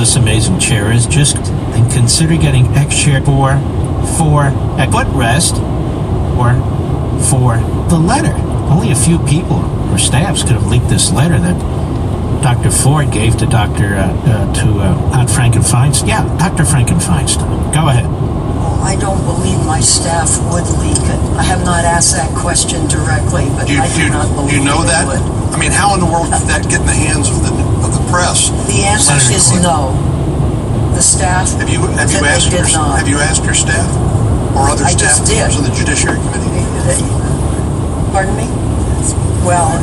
this amazing chair is, just and consider getting X chair for a footrest or for the letter. Only a few people or staffs could have leaked this letter that Dr. Ford gave to not Frankenfeinstein. Yeah, Dr. Frankenfeinstein. Go ahead. I don't believe my staff would leak it. I have not asked that question directly, but I do not believe you know that? Would. I mean, how in the world did that get in the hands of the press? The answer is no. The staff. Have you asked your staff or other staff members of the Judiciary Committee? Pardon me? Well,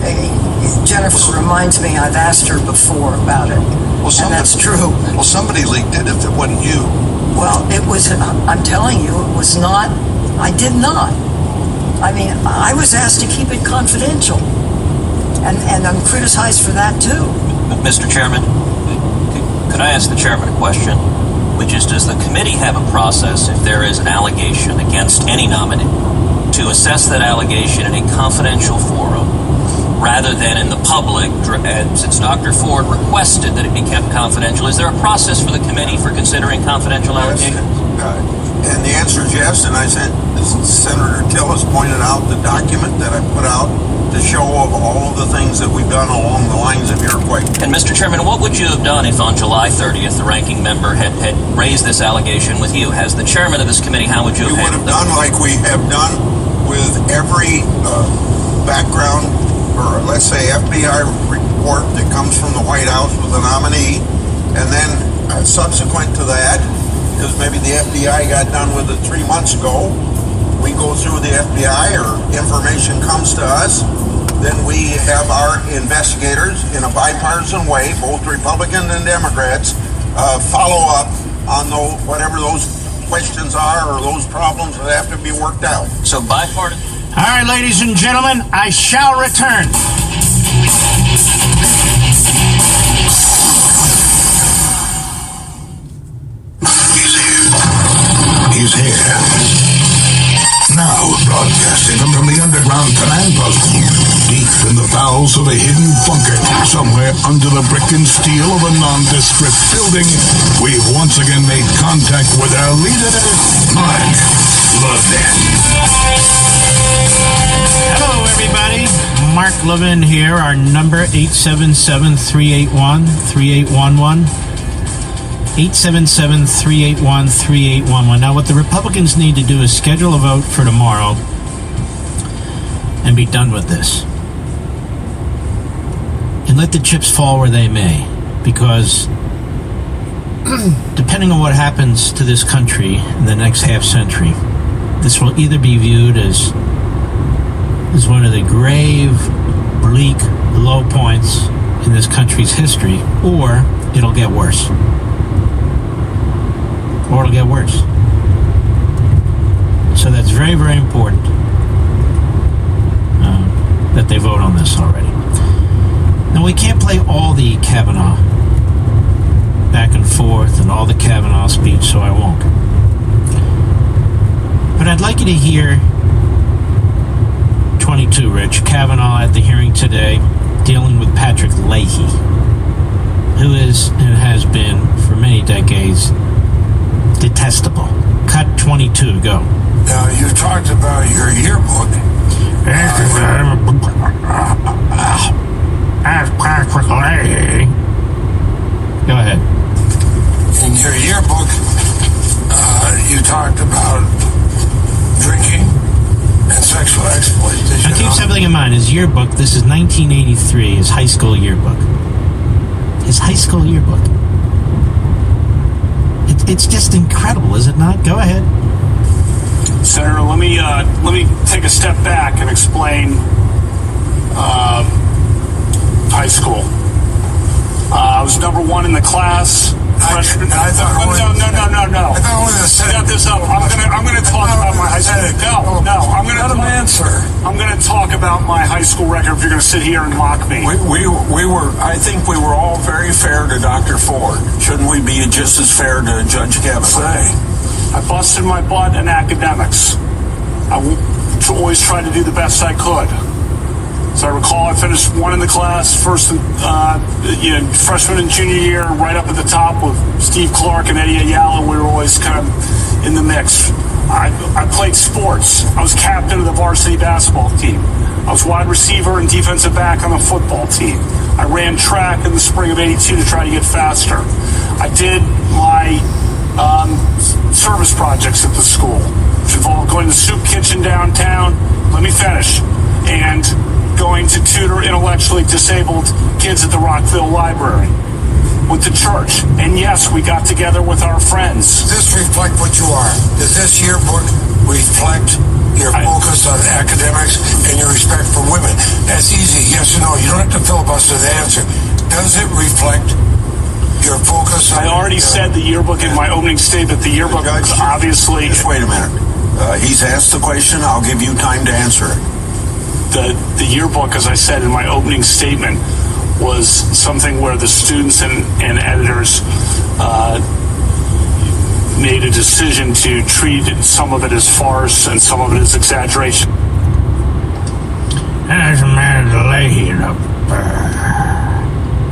Jennifer reminds me I've asked her before about it, and that's true. Well, somebody leaked it if it wasn't you. Well, it was, I'm telling you, it was not, I did not. I mean, I was asked to keep it confidential, and I'm criticized for that too. Mr. Chairman, could I ask the chairman a question? Which is, does the committee have a process if there is an allegation against any nominee to assess that allegation in a confidential forum rather than in the public, since Dr. Ford requested that it be kept confidential? Is there a process for the committee for considering confidential allegations? And the answer is yes, and I sent Senator Tillis pointed out the document that I put out to show of all of the things that we've done along the lines of your question. And Mr. Chairman, what would you have done if on July 30th the ranking member had raised this allegation with you? As the chairman of this committee, how would you have handled it? We would have done like we have done with every background, or let's say FBI report that comes from the White House with a nominee, and then subsequent to that, because maybe the FBI got done with it 3 months ago, we go through the FBI or information comes to us, then we have our investigators in a bipartisan way, both Republicans and Democrats, follow up on whatever those questions are or those problems that have to be worked out. So bipartisan. All right, ladies and gentlemen, I shall return. He's here. Now broadcasting from the underground command post, deep in the bowels of a hidden bunker, somewhere under the brick and steel of a nondescript building, we've once again made contact with our leader, Mark Levin. Hello, everybody. Mark Levin here. Our number, 877-381-3811. 877-381-3811. Now, what the Republicans need to do is schedule a vote for tomorrow and be done with this. And let the chips fall where they may. Because depending on what happens to this country in the next half century, this will either be viewed as one of the grave, bleak low points in this country's history, or it'll get worse. Or it'll get worse. So that's very, very important that they vote on this already. Now, we can't play all the Kavanaugh back and forth and all the Kavanaugh speech, so I won't. But I'd like you to hear 22, Rich, Kavanaugh at the hearing today dealing with Patrick Leahy, who is and has been for many decades detestable. Cut 22, go. Now, you talked about your yearbook. As Patrick Leahy. Go ahead. In your yearbook, you talked about drinking and sexual exploitation. Now keep something in mind. His yearbook, this is 1983, his high school yearbook. His high school yearbook. It's just incredible, is it not? Go ahead. Senator, let me take a step back and explain high school. I was number one in the class. No. I thought only the Senate. Got this up. I'm gonna talk about my high school. I'm gonna talk about my high school record. If you're gonna sit here and mock me, We were. I think we were all very fair to Dr. Ford. Shouldn't we be just as fair to Judge Kavanaugh? I busted my butt in academics. I always tried to do the best I could. As I recall, I finished one in the class, first, freshman and junior year, right up at the top with Steve Clark and Eddie Ayala. We were always kind of in the mix. I played sports. I was captain of the varsity basketball team. I was wide receiver and defensive back on the football team. I ran track in the spring of '82 to try to get faster. I did my service projects at the school, which involved going to the soup kitchen downtown, let me finish, and going to tutor intellectually disabled kids at the Rockville Library. Went to church, and yes, we got together with our friends. Does this reflect what you are? Does this yearbook reflect your focus on academics and your respect for women? That's easy, yes or no. You don't have to filibuster the answer. Does it reflect your focus on... I already said the yearbook in my opening statement. The yearbook obviously... Just wait a minute. He's asked the question. I'll give you time to answer it. The yearbook, as I said in my opening statement, was something where the students and editors made a decision to treat some of it as farce and some of it as exaggeration. There's a man laid up.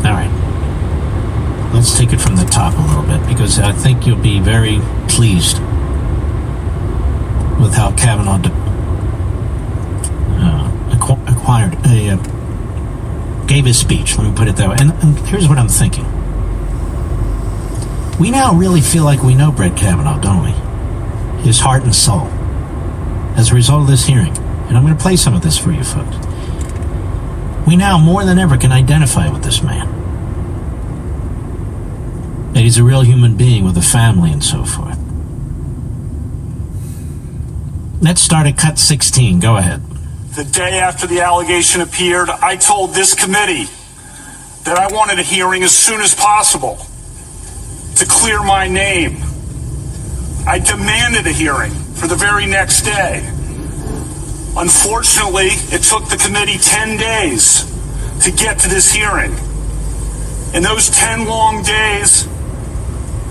All right. Let's take it from the top a little bit, because I think you'll be very pleased with how Kavanaugh gave his speech. Let me put it that way. And here's what I'm thinking. We now really feel like we know Brett Kavanaugh, don't we? His heart and soul. As a result of this hearing. And I'm going to play some of this for you folks. We now more than ever can identify with this man. That he's a real human being with a family and so forth. Let's start at cut 16. Go ahead. The day after the allegation appeared, I told this committee that I wanted a hearing as soon as possible to clear my name. I demanded a hearing for the very next day. Unfortunately, it took the committee 10 days to get to this hearing. In those 10 long days,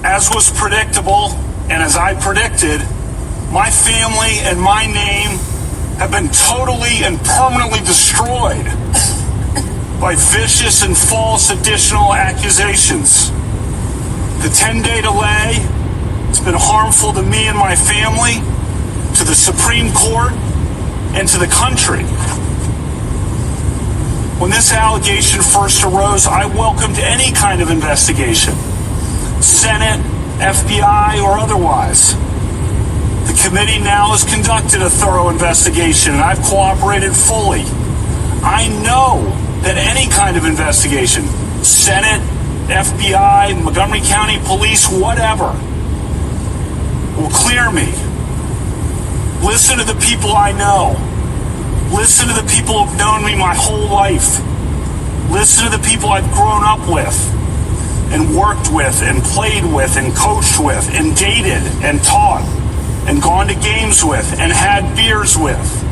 as was predictable and as I predicted, my family and my name have been totally and permanently destroyed by vicious and false additional accusations. The 10-day delay has been harmful to me and my family, to the Supreme Court, and to the country. When this allegation first arose, I welcomed any kind of investigation, Senate, FBI, or otherwise. The committee now has conducted a thorough investigation, and I've cooperated fully. I know that any kind of investigation, Senate, FBI, Montgomery County Police, whatever, will clear me. Listen to the people I know. Listen to the people who've known me my whole life. Listen to the people I've grown up with and worked with and played with and coached with and dated and taught and gone to games with and had beers with.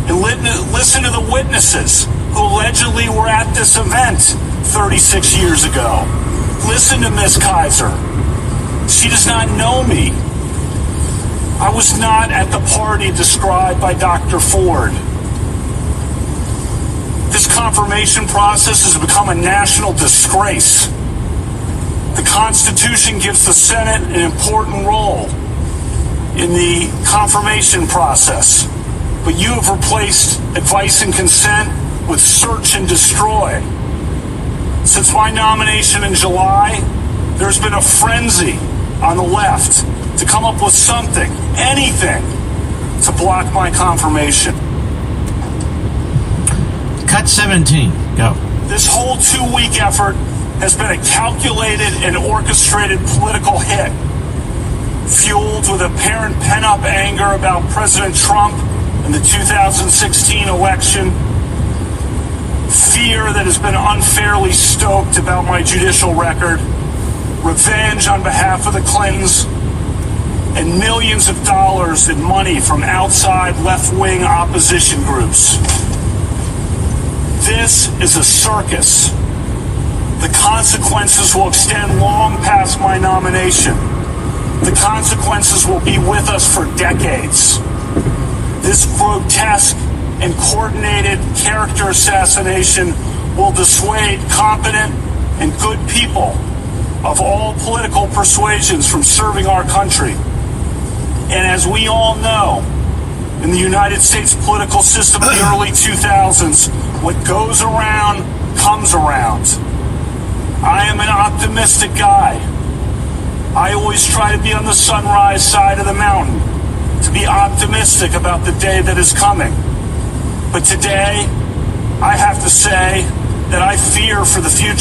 And listen to the witnesses who allegedly were at this event 36 years ago. Listen to Miss Kaiser. She does not know me. I was not at the party described by Dr. Ford. This confirmation process has become a national disgrace. The Constitution gives the Senate an important role in the confirmation process, but you have replaced advice and consent with search and destroy. Since my nomination in July, there's been a frenzy on the left to come up with something, anything, to block my confirmation. Cut 17. Go. This whole 2-week effort has been a calculated and orchestrated political hit, fueled with apparent pent-up anger about President Trump and the 2016 election, fear that has been unfairly stoked about my judicial record, revenge on behalf of the Clintons, and millions of dollars in money from outside left-wing opposition groups. This is a circus. The consequences will extend long past my nomination. The consequences will be with us for decades. This grotesque and coordinated character assassination will dissuade competent and good people of all political persuasions from serving our country. And as we all know, in the United States political system in the early 2000s, what goes around comes around. I am an optimistic guy. I always try to be on the sunrise side of the mountain, to be optimistic about the day that is coming. But today, I have to say that I fear for the future.